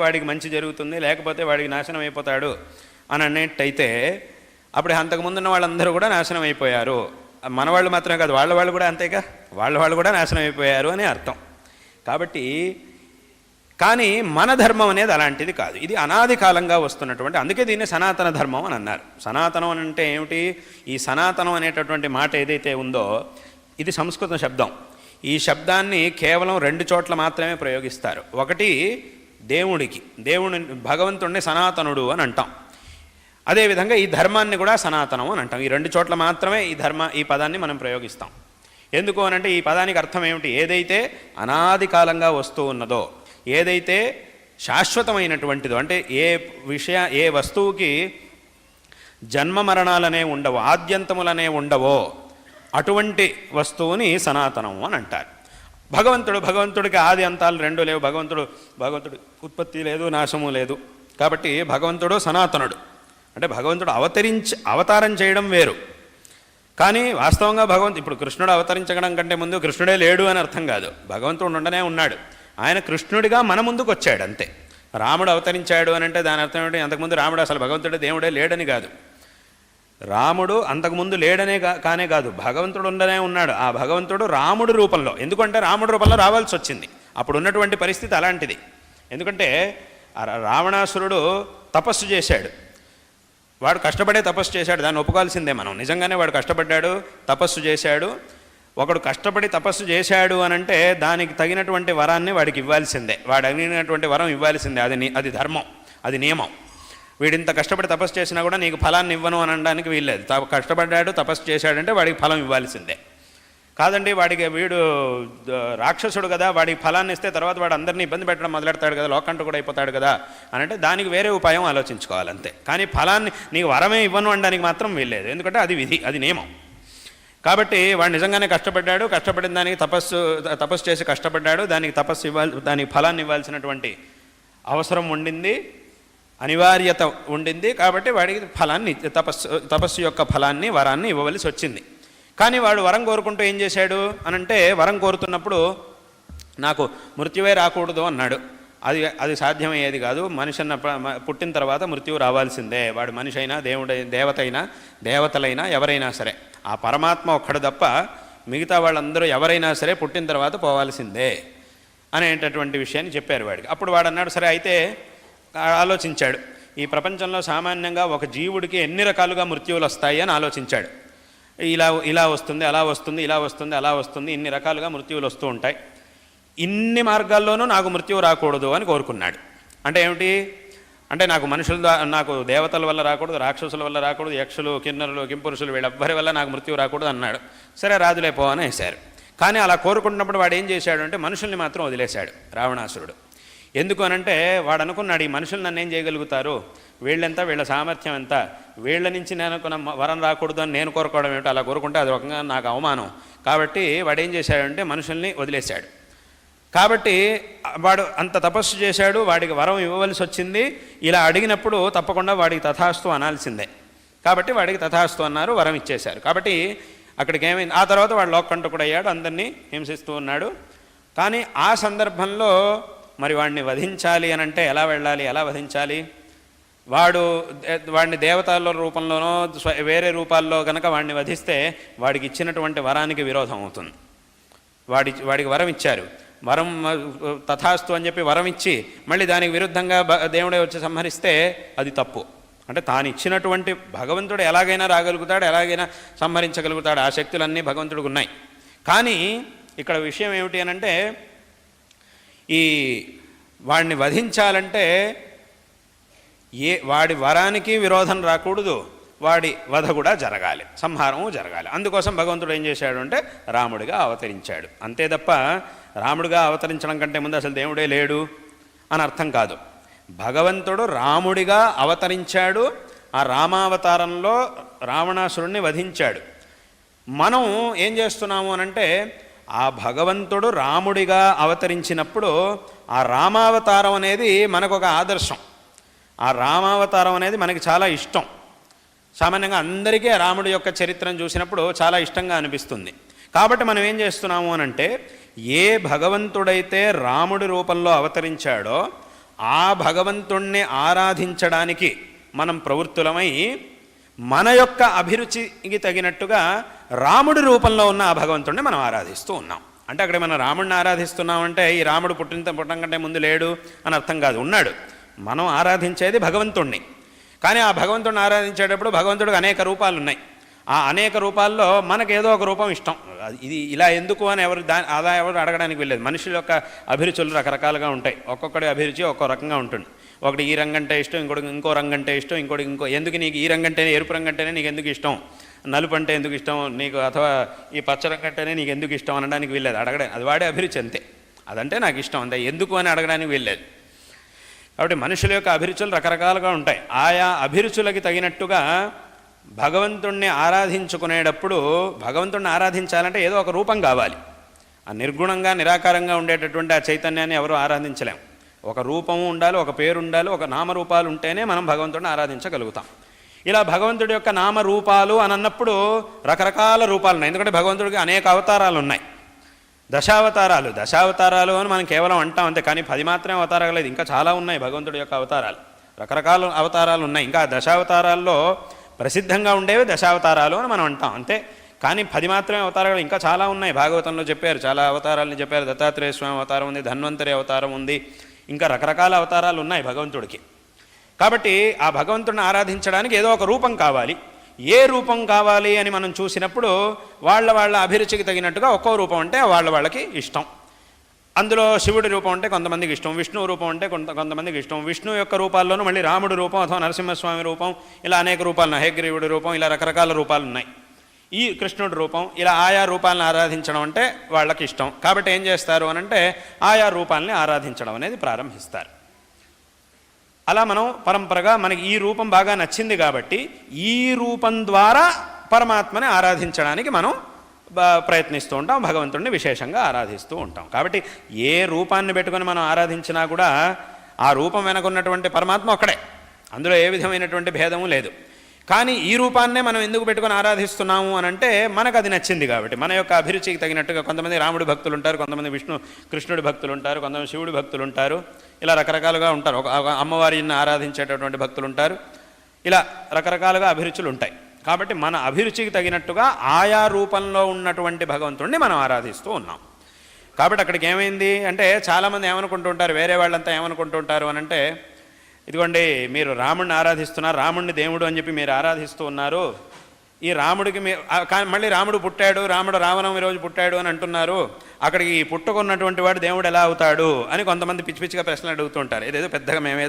వాడికి మంచి జరుగుతుంది, లేకపోతే వాడికి నాశనం అయిపోతాడు అని అన్నట్టయితే అప్పుడు అంతకుముందున్న వాళ్ళందరూ కూడా నాశనం అయిపోయారు. మనవాళ్ళు మాత్రమే కాదు, వాళ్ళు కూడా అంతేగా, వాళ్ళు కూడా నాశనం అయిపోయారు అని అర్థం. కాబట్టి కానీ మన ధర్మం అనేది అలాంటిది కాదు, ఇది అనాది కాలంగా వస్తున్నటువంటి, అందుకే దీన్ని సనాతన ధర్మం అని అన్నారు. సనాతనం అని అంటే ఏమిటి? ఈ సనాతనం అనేటటువంటి మాట ఏదైతే ఉందో ఇది సంస్కృత శబ్దం. ఈ శబ్దాన్ని కేవలం 2 చోట్ల మాత్రమే ప్రయోగిస్తారు. ఒకటి దేవుని భగవంతుడిని సనాతనుడు అని అంటాం. అదేవిధంగా ఈ ధర్మాన్ని కూడా సనాతనం అని అంటాం. ఈ 2 చోట్ల మాత్రమే ఈ పదాన్ని మనం ప్రయోగిస్తాం. ఎందుకు అనంటే ఈ పదానికి అర్థం ఏమిటి? ఏదైతే అనాది కాలంగా వస్తూ ఉన్నదో, ఏదైతే శాశ్వతమైనటువంటిదో, అంటే ఏ వస్తువుకి జన్మ మరణాలనే ఉండవో, ఆద్యంతములనే ఉండవో అటువంటి వస్తువుని సనాతనం అని అంటారు. భగవంతుడికి ఆది అంతాలు 2 లేవు. భగవంతుడు ఉత్పత్తి లేదు, నాశము లేదు. కాబట్టి భగవంతుడు సనాతనుడు. అంటే భగవంతుడు అవతారం చేయడం వేరు. కానీ వాస్తవంగా ఇప్పుడు కృష్ణుడు అవతరించడం కంటే ముందు కృష్ణుడే లేడు అని అర్థం కాదు. భగవంతుడు ఉండనే ఉన్నాడు. ఆయన కృష్ణుడిగా మన ముందుకు వచ్చాడు అంతే. రాముడు అవతరించాడు అని అంటే దాని అర్థం ఏంటి? అంతకుముందు రాముడు అసలు భగవంతుడే దేవుడే లేడని కాదు. రాముడు అంతకుముందు లేడనే కానే కాదు, భగవంతుడు ఉండనే ఉన్నాడు. ఆ భగవంతుడు రాముడి రూపంలో, ఎందుకంటే రాముడి రూపంలో రావాల్సి వచ్చింది. అప్పుడు ఉన్నటువంటి పరిస్థితి అలాంటిది. ఎందుకంటే రావణాసురుడు తపస్సు చేశాడు, వాడు కష్టపడే తపస్సు చేశాడు, దాన్ని ఒప్పుకోవాల్సిందే మనం. నిజంగానే వాడు కష్టపడ్డాడు, తపస్సు చేశాడు. ఒకడు కష్టపడి తపస్సు చేశాడు అని అంటే దానికి తగినటువంటి వరాన్ని వాడికి ఇవ్వాల్సిందే, వాడు అడిగినటువంటి వరం ఇవ్వాల్సిందే. అది ధర్మం, అది నియమం. వీడింత కష్టపడి తపస్సు చేసినా కూడా నీకు ఫలాన్ని ఇవ్వను అని అనడానికి వీల్లేదు. కష్టపడ్డాడు, తపస్సు చేశాడంటే వాడికి ఫలం ఇవ్వాల్సిందే. కాదండి వీడు రాక్షసుడు కదా, వాడికి ఫలాన్ని ఇస్తే తర్వాత వాడు అందరినీ ఇబ్బంది పెట్టడం మొదలెడతాడు కదా, లోకంట కూడా అయిపోతాడు కదా అని అంటే దానికి వేరే ఉపాయం ఆలోచించుకోవాలంతే. కానీ ఫలాన్ని నీకు వరమే ఇవ్వను అనడానికి మాత్రం వీల్లేదు, ఎందుకంటే అది విధి, అది నియమం. కాబట్టి వాడు నిజంగానే కష్టపడిన దానికి తపస్సు చేసి కష్టపడ్డాడు, దానికి ఫలాన్ని ఇవ్వాల్సినటువంటి అవసరం ఉండింది, అనివార్యత ఉండింది. కాబట్టి వాడికి ఫలాన్ని తపస్సు యొక్క ఫలాన్ని, వరాన్ని ఇవ్వవలసి వచ్చింది. కానీ వాడు వరం కోరుకుంటూ ఏం చేశాడు అనంటే, వరం కోరుతున్నప్పుడు నాకు మృత్యువే రాకూడదు అన్నాడు. అది సాధ్యమయ్యేది కాదు. మనిషి పుట్టిన తర్వాత మృత్యువు రావాల్సిందే. వాడు మనిషి అయినా, దేవతలైనా ఎవరైనా సరే, ఆ పరమాత్మ ఒక్కడు తప్ప మిగతా వాళ్ళందరూ ఎవరైనా సరే పుట్టిన తర్వాత పోవాల్సిందే అనేటటువంటి విషయాన్ని చెప్పారు వాడికి. అప్పుడు వాడు అన్నాడు, సరే అయితే ఆలోచించాడు. ఈ ప్రపంచంలో సామాన్యంగా ఒక జీవుడికి ఎన్ని రకాలుగా మృత్యువులు వస్తాయి అని ఆలోచించాడు. ఇలా వస్తుంది, అలా వస్తుంది, ఇలా వస్తుంది, అలా వస్తుంది, ఇన్ని రకాలుగా మృత్యువులు వస్తూ ఉంటాయి. ఇన్ని మార్గాల్లోనూ నాకు మృత్యువు రాకూడదు అని కోరుకున్నాడు. అంటే ఏమిటి అంటే నాకు దేవతల వల్ల రాకూడదు, రాక్షసుల వల్ల రాకూడదు, యక్షులు, కిన్నరులు, కింపురుషులు వీళ్ళెవ్వరి వల్ల నాకు మృత్యువు రాకూడదు అన్నాడు. సరే రాజులే పో అని వేశారు. కానీ అలా కోరుకుంటున్నప్పుడు వాడు ఏం చేశాడు అంటే మనుషుల్ని మాత్రం వదిలేశాడు రావణాసురుడు. ఎందుకు అనంటే వాడు అనుకున్నాడు, ఈ మనుషులు నన్ను ఏం చేయగలుగుతారు, వీళ్ళెంత, వీళ్ళ సామర్థ్యం ఎంత, వీళ్ళ నుంచి నేను వరం రాకూడదు అని నేను కోరుకోవడం ఏమిటో, అలా కోరుకుంటే అది రకంగా నాకు అవమానం. కాబట్టి వాడు ఏం చేశాడంటే మనుషుల్ని వదిలేశాడు. కాబట్టి వాడు అంత తపస్సు చేశాడు, వాడికి వరం ఇవ్వవలసి వచ్చింది. ఇలా అడిగినప్పుడు తప్పకుండా వాడికి తథాస్తు అనాల్సిందే. కాబట్టి వాడికి తథాస్తు అన్నారు, వరం ఇచ్చేశారు. కాబట్టి అక్కడికి ఏమైంది, ఆ తర్వాత వాడు లోకంటకుడు అయ్యాడు, అందరినీ హింసిస్తూ ఉన్నాడు. కానీ ఆ సందర్భంలో మరి వాడిని వధించాలి అని అంటే ఎలా వెళ్ళాలి, ఎలా వధించాలి? వాడిని దేవతల రూపంలోనో వేరే రూపాల్లో కనుక వాడిని వధిస్తే వాడికి ఇచ్చినటువంటి వరానికి విరోధం అవుతుంది. వాడికి వరం ఇచ్చారు, వరం తథాస్తు అని చెప్పి వరం ఇచ్చి మళ్ళీ దానికి విరుద్ధంగా దేవుడే వచ్చి సంహరిస్తే అది తప్పు. అంటే తాను ఇచ్చినటువంటి భగవంతుడు ఎలాగైనా రాగలుగుతాడు, ఎలాగైనా సంహరించగలుగుతాడు, ఆ శక్తులన్నీ భగవంతుడికి ఉన్నాయి. కానీ ఇక్కడ విషయం ఏమిటి అనంటే, ఈ వాడిని వధించాలంటే వాడి వరానికి విరోధం రాకూడదు, వాడి వధ కూడా జరగాలి, సంహారము జరగాలి. అందుకోసం భగవంతుడు ఏం చేశాడు అంటే రాముడిగా అవతరించాడు. అంతే తప్ప రాముడిగా అవతరించడం కంటే ముందు అసలు దేవుడే లేడు అని అర్థం కాదు. భగవంతుడు రాముడిగా అవతరించాడు, ఆ రామావతారంలో రావణాసురుణ్ణి వధించాడు. మనం ఏం చేస్తున్నాము అనంటే, ఆ భగవంతుడు రాముడిగా అవతరించినప్పుడు ఆ రామావతారం అనేది మనకు ఒక ఆదర్శం. ఆ రామావతారం అనేది మనకి చాలా ఇష్టం. సామాన్యంగా అందరికీ రాముడి యొక్క చరిత్రను చూసినప్పుడు చాలా ఇష్టంగా అనిపిస్తుంది. కాబట్టి మనం ఏం చేస్తున్నాము అనంటే, ఏ భగవంతుడైతే రాముడి రూపంలో అవతరించాడో ఆ భగవంతుణ్ణి ఆరాధించడానికి మనం ప్రవృత్తులమై మన యొక్క అభిరుచికి తగినట్టుగా రాముడి రూపంలో ఉన్న ఆ భగవంతుణ్ణి మనం ఆరాధిస్తూ ఉన్నాం. అంటే అక్కడ మనం రాముడిని ఆరాధిస్తున్నామంటే ఈ రాముడు పుట్టడం కంటే ముందు లేడు అని అర్థం కాదు, ఉన్నాడు. మనం ఆరాధించేది భగవంతుణ్ణి. కానీ ఆ భగవంతుడిని ఆరాధించేటప్పుడు భగవంతుడికి అనేక రూపాలు ఉన్నాయి. ఆ అనేక రూపాల్లో మనకు ఏదో ఒక రూపం ఇష్టం. ఇది ఇలా ఎందుకు అని ఎవరు అడగడానికి వెళ్ళలేదు. మనుషుల యొక్క అభిరుచులు రకరకాలుగా ఉంటాయి. ఒక్కొక్కడి అభిరుచి ఒక్కో రకంగా ఉంటుంది. ఒకటి ఈ రంగు అంటే ఇష్టం, ఇంకో రంగు అంటే ఇష్టం, ఇంకో ఎందుకు నీకు ఈ రంగు అంటేనే, ఎరుపు రంగు అంటేనే నీకు ఎందుకు ఇష్టం, నలుపు అంటే ఎందుకు ఇష్టం నీకు, అథవా ఈ పచ్చ రంగు అంటేనే నీకు ఎందుకు ఇష్టం అనడానికి వెళ్ళలేదు. అడగడానికి అది వాడే అభిరుచి అంతే. అదంటే నాకు ఇష్టం అంతే, ఎందుకు అని అడగడానికి వెళ్ళలేదు. కాబట్టి మనుషుల యొక్క అభిరుచులు రకరకాలుగా ఉంటాయి. ఆయా అభిరుచులకి తగినట్టుగా భగవంతుణ్ణి ఆరాధించుకునేటప్పుడు భగవంతుణ్ణి ఆరాధించాలంటే ఏదో ఒక రూపం కావాలి. ఆ నిర్గుణంగా నిరాకారంగా ఉండేటటువంటి ఆ చైతన్యాన్ని ఎవరు ఆరాధించలేం. ఒక రూపము ఉండాలి, ఒక పేరు ఉండాలి, ఒక నామరూపాలు ఉంటేనే మనం భగవంతుడిని ఆరాధించగలుగుతాం. ఇలా భగవంతుడి యొక్క నామరూపాలు అని అన్నప్పుడు రకరకాల రూపాలు ఉన్నాయి. ఎందుకంటే భగవంతుడికి అనేక అవతారాలు ఉన్నాయి. దశావతారాలు అని మనం కేవలం అంటాం అంతే. కానీ 10 మాత్రమే అవతారాలు లేదు, ఇంకా చాలా ఉన్నాయి భగవంతుడి యొక్క అవతారాలు. రకరకాల అవతారాలు ఉన్నాయి. ఇంకా దశావతారాల్లో ప్రసిద్ధంగా ఉండేవి దశావతారాలు అని మనం అంటాం అంతే. కానీ 10 మాత్రమే అవతారాలు, ఇంకా చాలా ఉన్నాయి. భాగవతంలో చెప్పారు, చాలా అవతారాలని చెప్పారు. దత్తాత్రేయ స్వామి అవతారం ఉంది, ధన్వంతరి అవతారం ఉంది, ఇంకా రకరకాల అవతారాలు ఉన్నాయి భగవంతుడికి. కాబట్టి ఆ భగవంతుడిని ఆరాధించడానికి ఏదో ఒక రూపం కావాలి. ఏ రూపం కావాలి అని మనం చూసినప్పుడు వాళ్ళ అభిరుచికి తగినట్టుగా ఒక్కో రూపం అంటే వాళ్ళకి ఇష్టం. అందులో శివుడి రూపం అంటే కొంతమందికి ఇష్టం, విష్ణువు రూపం అంటే కొంతమందికి ఇష్టం. విష్ణువు యొక్క రూపాల్లోనూ మళ్ళీ రాముడి రూపం అథవా నరసింహస్వామి రూపం, ఇలా అనేక రూపాలు ఉన్నాయి. హయగ్రీవుడి రూపం, ఇలా రకరకాల రూపాలు ఉన్నాయి. ఈ కృష్ణుడి రూపం, ఇలా ఆయా రూపాలను ఆరాధించడం అంటే వాళ్ళకి ఇష్టం. కాబట్టి ఏం చేస్తారు అనంటే ఆయా రూపాలని ఆరాధించడం అనేది ప్రారంభిస్తారు. అలా మనం పరంపరగా మనకి ఈ రూపం బాగా నచ్చింది కాబట్టి ఈ రూపం ద్వారా పరమాత్మని ఆరాధించడానికి మనం ప్రయత్నిస్తూ ఉంటాం. భగవంతుడిని విశేషంగా ఆరాధిస్తూ ఉంటాం. కాబట్టి ఏ రూపాన్ని పెట్టుకొని మనం ఆరాధించినా కూడా ఆ రూపం వెనకున్నటువంటి పరమాత్మ ఒక్కడే, అందులో ఏ విధమైనటువంటి భేదము లేదు. కానీ ఈ రూపాన్నే మనం ఎందుకు పెట్టుకొని ఆరాధిస్తున్నాము అనంటే మనకు అది నచ్చింది కాబట్టి, మన యొక్క అభిరుచికి తగినట్టుగా. కొంతమంది రాముడి భక్తులు ఉంటారు, కొంతమంది కృష్ణుడి భక్తులు ఉంటారు, కొంతమంది శివుడి భక్తులు ఉంటారు, ఇలా రకరకాలుగా ఉంటారు. ఒక అమ్మవారిని ఆరాధించేటటువంటి భక్తులు ఉంటారు. ఇలా రకరకాలుగా అభిరుచులు ఉంటాయి. కాబట్టి మన అభిరుచికి తగినట్టుగా ఆయా రూపంలో ఉన్నటువంటి భగవంతుడిని మనం ఆరాధిస్తూ ఉన్నాం. కాబట్టి అక్కడికి ఏమైంది అంటే చాలామంది ఏమనుకుంటూ ఉంటారు, వేరే వాళ్ళంతా ఏమనుకుంటూ ఉంటారు అనంటే, ఇదిగోండి మీరు రాముడిని ఆరాధిస్తున్నారు, రాముడిని దేవుడు అని చెప్పి మీరు ఆరాధిస్తూ ఉన్నారు, ఈ రాముడికి మళ్ళీ రాముడు పుట్టాడు, రాముడు రామనవమి రోజు పుట్టాడు అని అంటున్నారు, అక్కడికి పుట్టుకున్నటువంటి వాడు దేవుడు ఎలా అవుతాడు అని కొంతమంది పిచ్చి పిచ్చిగా ప్రశ్నలు అడుగుతుంటారు. ఏదేదో పెద్దగా మేమే